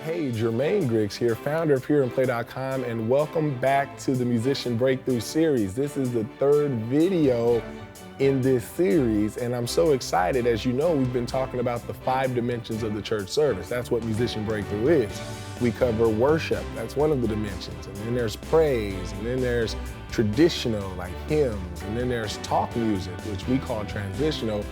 Hey, Jermaine Griggs here, founder of HearAndPlay.com, and welcome back to the Musician Breakthrough series. This is the third video in this series, and I'm so excited. As you know, we've been talking about the 5 dimensions of the church service. That's what Musician Breakthrough is. We cover worship, that's one of the dimensions, and then there's praise, and then there's traditional, like hymns, and then there's talk music, which we call transitional,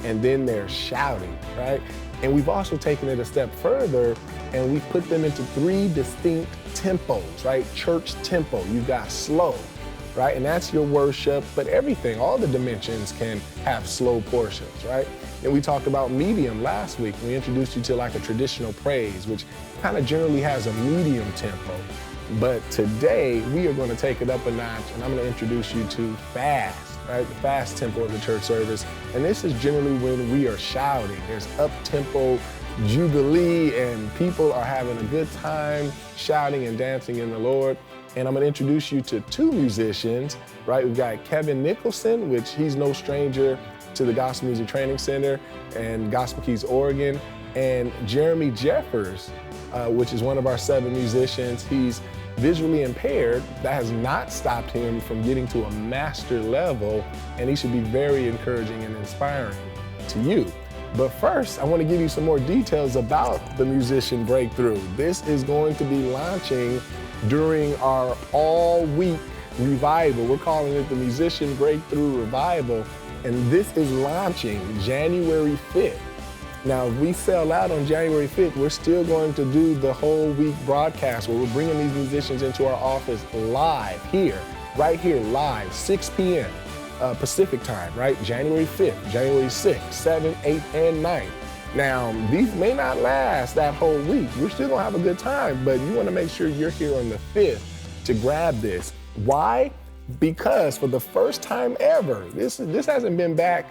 and then there's shouting, right? And we've also taken it a step further, and we've put them into 3 distinct tempos, right? Church tempo, you've got slow, right? And that's your worship, but everything, all the dimensions can have slow portions, right? And we talked about medium last week. We introduced you to like a traditional praise, which kind of generally has a medium tempo. But today we are going to take it up a notch, and I'm going to introduce you to fast, right? The fast tempo of the church service. And this is generally when we are shouting. There's up-tempo jubilee, and people are having a good time shouting and dancing in the Lord. And I'm going to introduce you to 2 musicians, right? We've got Kevin Nicholson, which he's no stranger to the Gospel Music Training Center and Gospel Keys, Oregon, and Jeremy Jeffers, which is one of our 7 musicians. He's visually impaired. That has not stopped him from getting to a master level, and he should be very encouraging and inspiring to you. But first, I want to give you some more details about the Musician Breakthrough. This is going to be launching during our all-week revival. We're calling it the Musician Breakthrough Revival, and this is launching January 5th. Now, if we sell out on January 5th, we're still going to do the whole week broadcast where we're bringing these musicians into our office live here, right here, live, 6 p.m. Pacific time, right? January 5th, January 6th, 7th, 8th, and 9th. Now, these may not last that whole week. We're still gonna have a good time, but you wanna make sure you're here on the 5th to grab this. Why? Because for the first time ever, this hasn't been back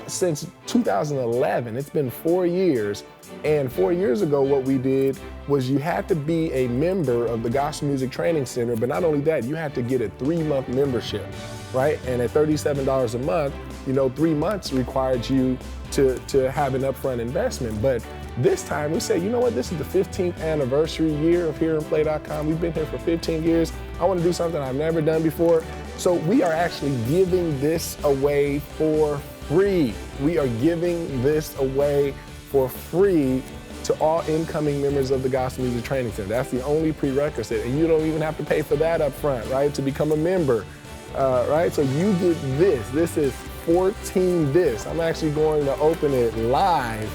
since 2011. It's been 4 years. And 4 years ago, what we did was you had to be a member of the Gospel Music Training Center, but not only that, you had to get a 3-month membership, right? And at $37 a month, 3 months required you to have an upfront investment. But this time we say, you know what, this is the 15th anniversary year of HearAndPlay.com. We've been here for 15 years. I want to do something I've never done before. So we are actually giving this away for free. We are giving this away for free to all incoming members of the Gospel Music Training Center. That's the only prerequisite, and you don't even have to pay for that up front, right, to become a member, right? So you get this. This is 14 discs. I'm actually going to open it live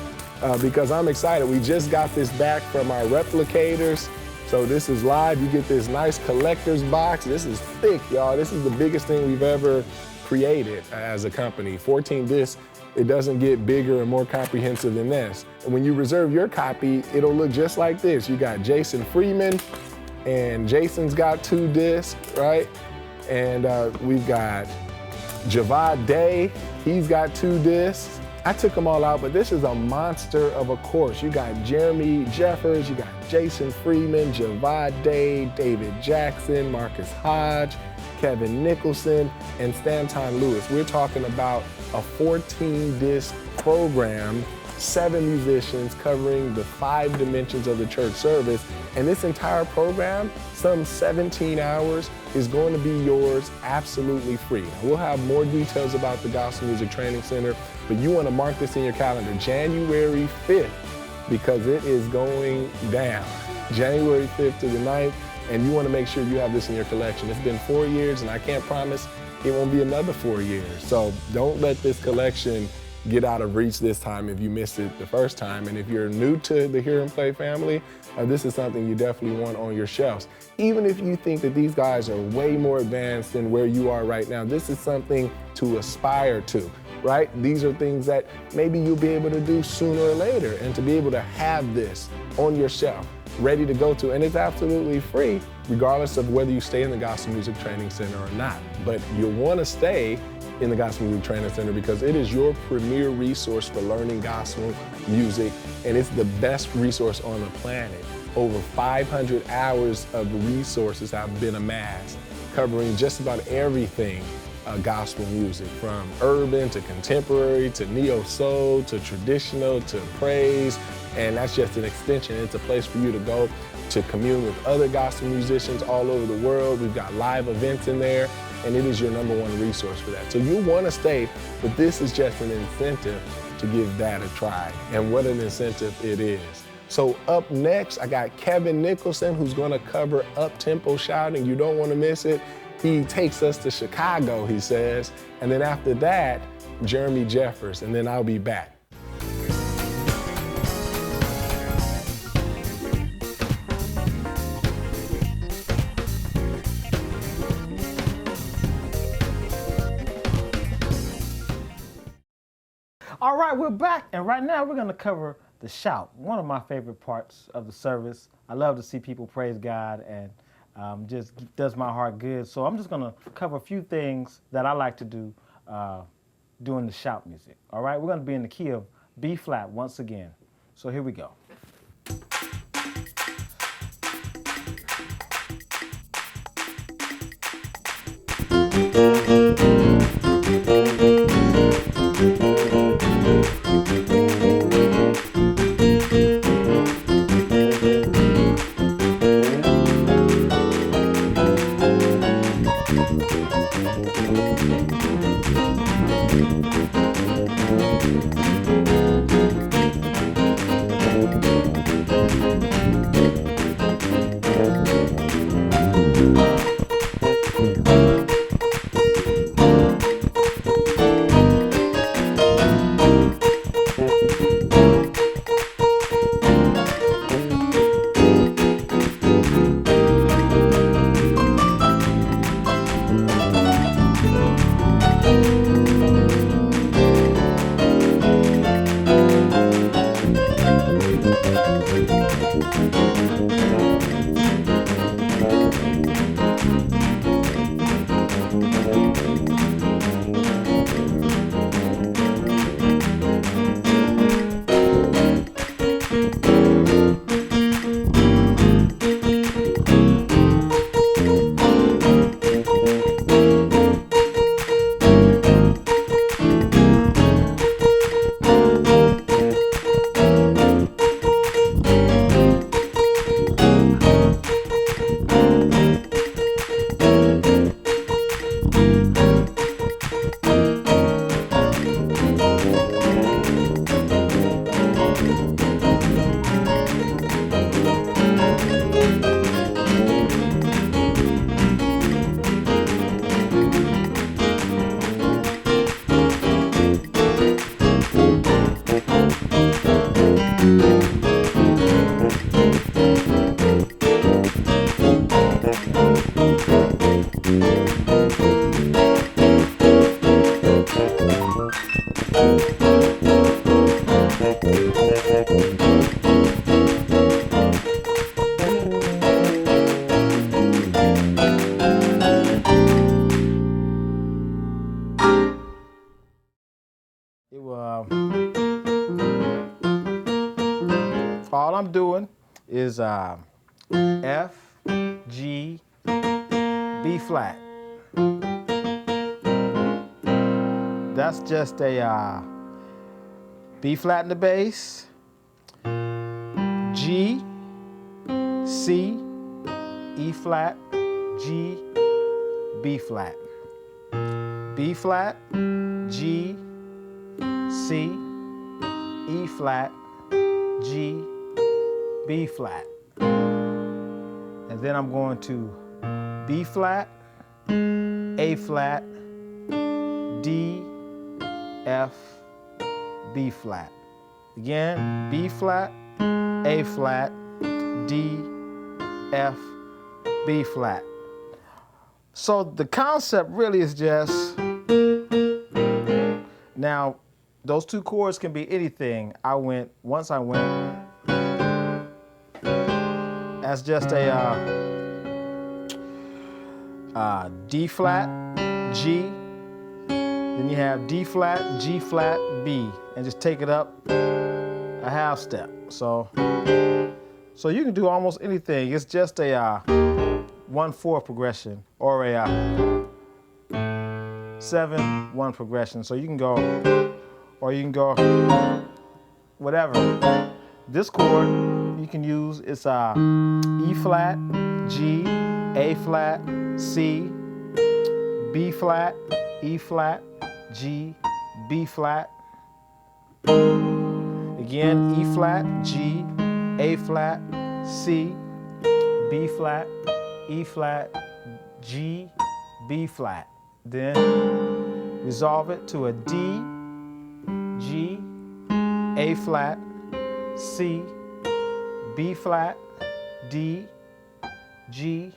because I'm excited. We just got this back from our replicators. So this is live. You get this nice collector's box. This is thick, y'all. This is the biggest thing we've ever created as a company. 14 discs. It doesn't get bigger and more comprehensive than this. And when you reserve your copy, it'll look just like this. You got Jason Freeman, and Jason's got 2 discs, right? And we've got Javad Day, he's got 2 discs. I took them all out, but this is a monster of a course. You got Jeremy Jeffers, you got Jason Freeman, Javad Day, David Jackson, Marcus Hodge, Kevin Nicholson, and Stanton Lewis. We're talking about a 14-disc program, 7 musicians covering the 5 dimensions of the church service. And this entire program, some 17 hours, is going to be yours absolutely free. Now, we'll have more details about the Gospel Music Training Center, but you want to mark this in your calendar, January 5th, because it is going down. January 5th to the 9th, and you want to make sure you have this in your collection. It's been 4 years, and I can't promise it won't be another 4 years. So don't let this collection get out of reach this time if you missed it the first time. And if you're new to the Hear and Play family, this is something you definitely want on your shelves. Even if you think that these guys are way more advanced than where you are right now, this is something to aspire to, right? These are things that maybe you'll be able to do sooner or later, and to be able to have this on your shelf, ready to go to. And it's absolutely free, regardless of whether you stay in the Gospel Music Training Center or not. But you'll want to stay in the Gospel Music Training Center because it is your premier resource for learning gospel music, and it's the best resource on the planet. Over 500 hours of resources have been amassed, covering just about everything gospel music, from urban to contemporary to neo-soul to traditional to praise. And that's just an extension. It's a place for you to go to commune with other gospel musicians all over the world. We've got live events in there, and it is your #1 resource for that. So you want to stay, but this is just an incentive to give that a try. And what an incentive it is. So up next, I got Kevin Nicholson, who's going to cover up-tempo shouting. You don't want to miss it. He takes us to Chicago, he says. And then after that, Jeremy Jeffers, and then I'll be back. All right, we're back, and right now we're going to cover the shout, one of my favorite parts of the service. I love to see people praise God, and just does my heart good. So I'm just going to cover a few things that I like to do during the shout music. All right, we're going to be in the key of B flat once again. So here we go. All I'm doing is F, G, B flat. That's just a B flat in the bass, G, C, E flat, G, B flat. B flat, G, C, E flat, G, B flat. And then I'm going to B flat, A flat, D, F, B flat. Again, B flat, A flat, D, F, B flat. So the concept really is just, now those two chords can be anything. Once I went, that's just a D flat, G, then you have D flat, G flat, B, and just take it up a half step. So you can do almost anything. It's just a 1/4 progression or a 7, 1 progression. So you can go, or you can go whatever. This chord you can use, it's E flat, G, A flat, C, B flat, E flat, G, B flat. Again, E flat, G, A flat, C, B flat, E flat, G, B flat. Then resolve it to a D, G, A flat, C, B flat, D, G,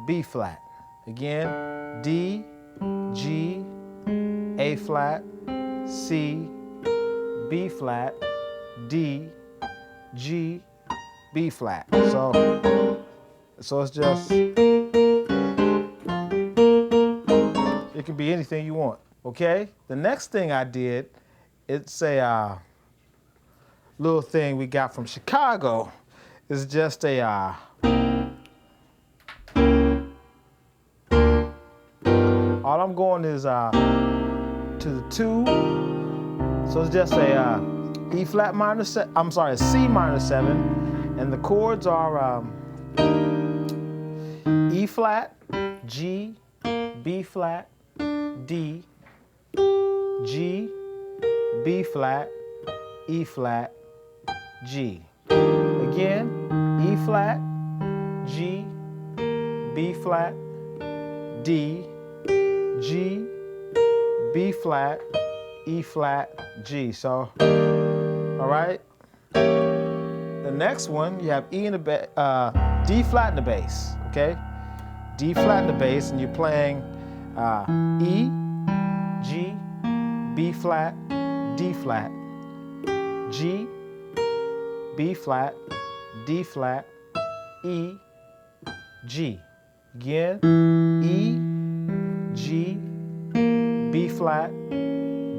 B flat. Again, D, G, A flat, C, B flat, D, G, B flat. So it's just, it can be anything you want, okay? The next thing I did, it's a little thing we got from Chicago. It's just a, all I'm going is to the 2. So it's just a E flat minor, C minor 7, and the chords are E flat, G, B flat, D, G, B flat, E flat, G. Again, E flat, G, B flat, D, G, B flat, E flat, G. So, all right. The next one, you have E in the D flat in the bass. Okay, D flat in the bass, and you're playing E, G, B flat, D flat, G, B flat, D flat, E, G. Again, E, G, B flat,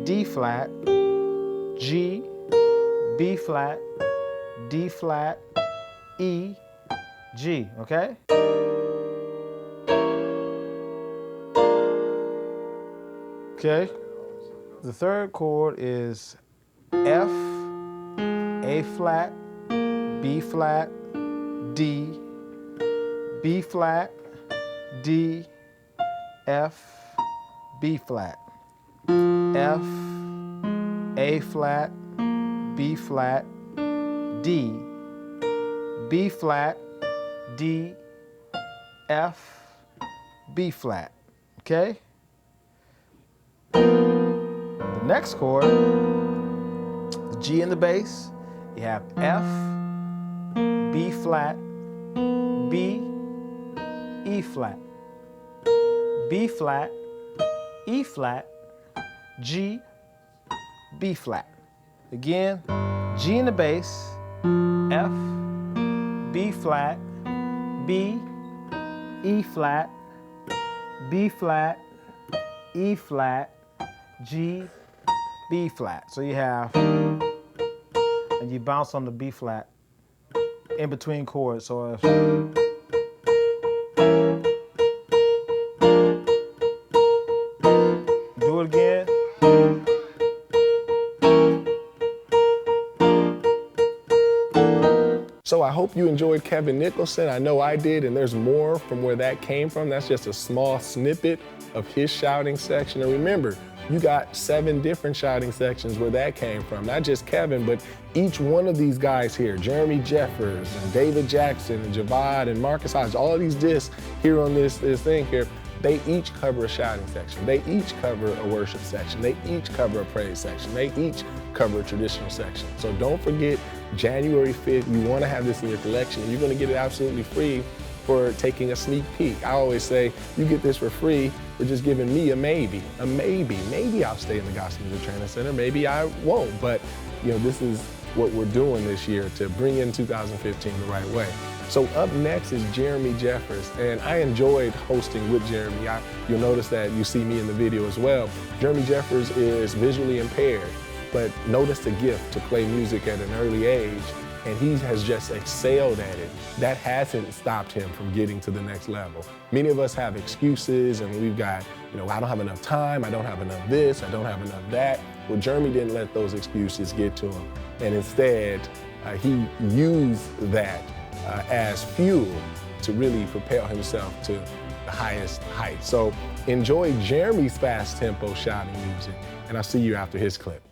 D flat, G, B flat, D flat, E, G, okay? Okay, the third chord is F, A flat, B flat, D, B flat, D, F, B flat, F, A flat, B flat, D, B flat, D, F, B flat, okay? The next chord, the G in the bass, you have F, B flat, B, E flat, B flat, E flat, G, B flat. Again, G in the bass, F, B flat, B, E flat, B flat, E flat, G, B flat. So you have, and you bounce on the B flat in between chords. So if, do it again. So I hope you enjoyed Kevin Nicholson. I know I did, and there's more from where that came from. That's just a small snippet of his shouting section. And remember, you got 7 different shouting sections where that came from. Not just Kevin, but each one of these guys here, Jeremy Jeffers and David Jackson and Javad and Marcus Hodge, all of these discs here on this thing here, they each cover a shouting section. They each cover a worship section. They each cover a praise section. They each cover a traditional section. So don't forget, January 5th, you want to have this in your collection. You're going to get it absolutely free for taking a sneak peek. I always say, you get this for free for just giving me a maybe. A maybe. Maybe I'll stay in the Gospel Music Training Center. Maybe I won't. But you know, this is what we're doing this year to bring in 2015 the right way. So up next is Jeremy Jeffers, and I enjoyed hosting with Jeremy. You'll notice that you see me in the video as well. Jeremy Jeffers is visually impaired, but noticed a gift to play music at an early age and he has just excelled at it. That hasn't stopped him from getting to the next level. Many of us have excuses and we've got, I don't have enough time, I don't have enough this, I don't have enough that. Well, Jeremy didn't let those excuses get to him. And instead, he used that as fuel to really propel himself to the highest heights. So enjoy Jeremy's fast tempo shouting music, and I'll see you after his clip.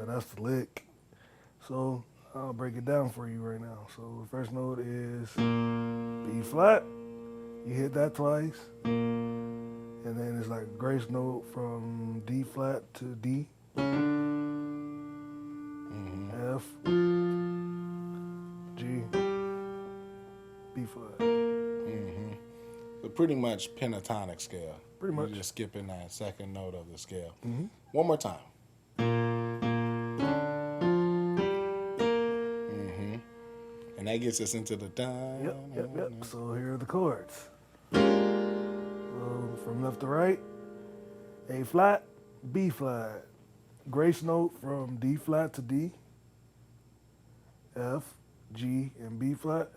That's the lick. So I'll break it down for you right now. So the first note is B flat. You hit that twice. And then it's like a grace note from D flat to D. F, G, B flat. So pretty much pentatonic scale. Pretty much. You're just skipping that second note of the scale. One more time. And that gets us into the dun. Yep. So here are the chords. So from left to right, A flat, B flat. Grace note from D flat to D, F, G, and B flat.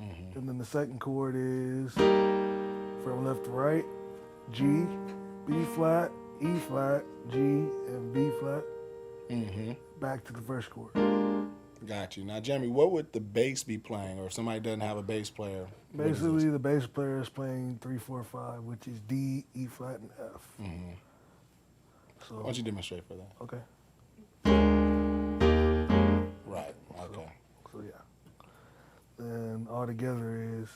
And then the second chord is from left to right, G, B flat, E flat, G, and B flat. Back to the first chord. Got you. Now, Jeremy, what would the bass be playing, or if somebody doesn't have a bass player? Basically, the bass player is playing 3, 4, 5, which is D, E flat, and F. So, why don't you demonstrate for that? Okay. Right. Okay. So yeah. Then all together is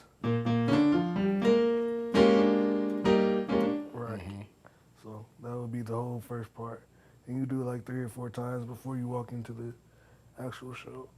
right. So that would be the whole first part. And you do it like 3 or 4 times before you walk into the actual show.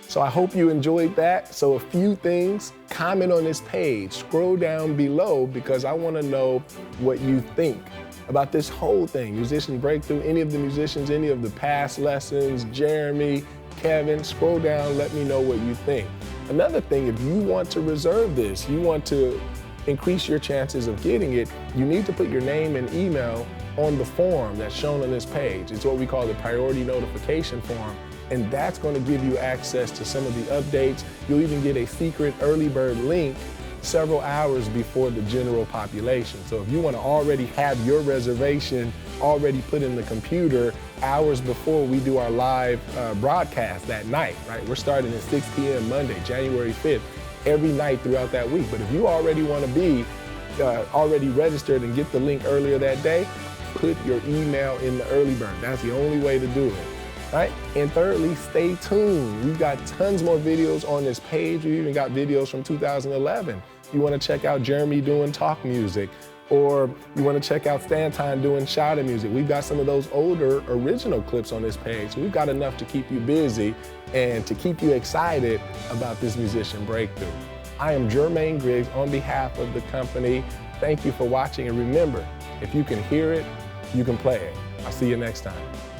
So I hope you enjoyed that. So a few things, comment on this page, scroll down below because I want to know what you think about this whole thing. Musician Breakthrough, any of the musicians, any of the past lessons, Jeremy, Kevin, scroll down, let me know what you think. Another thing, if you want to reserve this, you want to increase your chances of getting it, you need to put your name and email on the form that's shown on this page. It's what we call the priority notification form. And that's going to give you access to some of the updates. You'll even get a secret early bird link several hours before the general population. So if you want to already have your reservation already put in the computer hours before we do our live broadcast that night, right? We're starting at 6 p.m. Monday, January 5th, every night throughout that week. But if you already want to be already registered and get the link earlier that day, put your email in the early bird. That's the only way to do it, right? And thirdly, stay tuned. We've got tons more videos on this page. We even got videos from 2011. You want to check out Jeremy doing talk music, or you want to check out Stanton doing shouted music. We've got some of those older original clips on this page. We've got enough to keep you busy and to keep you excited about this musician breakthrough. I am Jermaine Griggs on behalf of the company. Thank you for watching, and remember, if you can hear it, you can play it. I'll see you next time.